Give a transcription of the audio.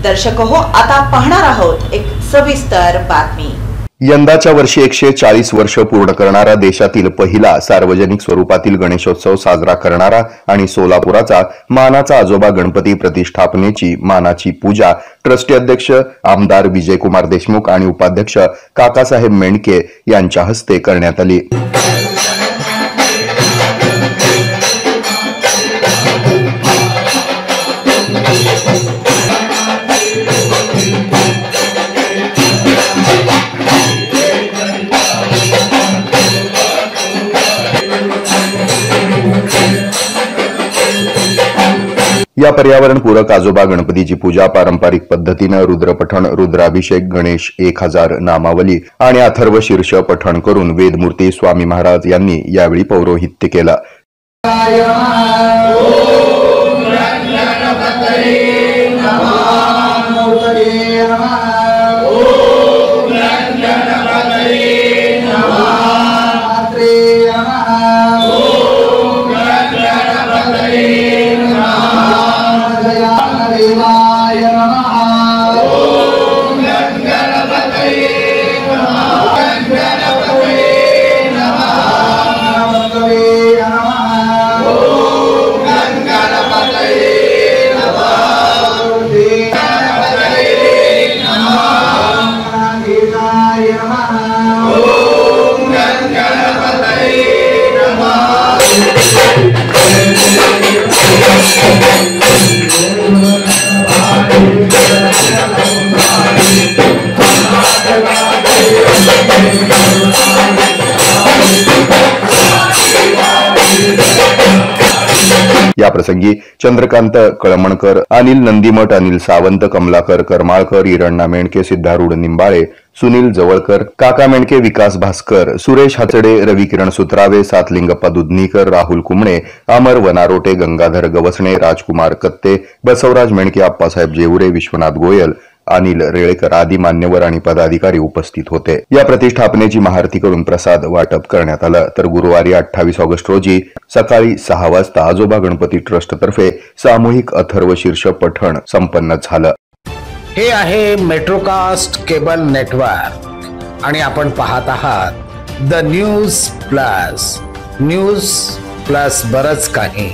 दर्शक हो, आता पाहणार आहोत एक सविस्तर बातमी। यंदाच्या वर्षी 140 वर्ष पूर्ण करणारा देशातील पहिला सार्वजनिक स्वरूपातील गणेशोत्सव साजरा करणारा आणि सोलापुराचा मानाचा आजोबा गणपती प्रतिष्ठापनेची मानाची पूजा ट्रस्टी अध्यक्ष आमदार विजयकुमार देशमुख आणि उपाध्यक्ष काकासाहेब मेंढके यांच्या हस्ते करण्यात आली। या पर्यावरणपूरक आजोबा गणपतीची पूजा पारंपरिक पद्धतीने रुद्रपठण, रुद्राभिषेक, गणेश 1000 नामावली आणि अथर्व शीर्ष पठण करून वेदमूर्ती स्वामी महाराज यांनी यावेळी पौरोहित्य केलं। या प्रसंगी चंद्रकांत कळमणकर, अनिल नंदीमठ, अनिल सावंत, कमलाकर करमाळकर, इरणा मेंढके, सिद्धारूढ निंबाळे, सुनील जवळकर, काका मेंढके, विकास भास्कर, सुरेश हाचडे, रविकिरण सुत्रावे, सातलिंगप्पा दुधनीकर, राहुल कुमणे, अमर वनारोटे, गंगाधर गवसणे, राजकुमार कत्ते, बसवराज मेंढके, आप्पासाहेब जेवुरे, विश्वनाथ गोयल, अनिल रेळेकर आदी मान्यवर आणि पदाधिकारी उपस्थित होते। या प्रतिष्ठापनेची महाआरती करून प्रसाद वाटप करण्यात आलं। तर गुरुवारी 28 ऑगस्ट रोजी सकाळी 6 वाजता आजोबा गणपती ट्रस्ट तर्फे सामूहिक अथर्व शीर्ष पठण संपन्न झालं। हे आहे मेट्रोकास्ट केबल नेटवर्क आणि आपण पाहत आहात द न्यूज प्लस बरच काही।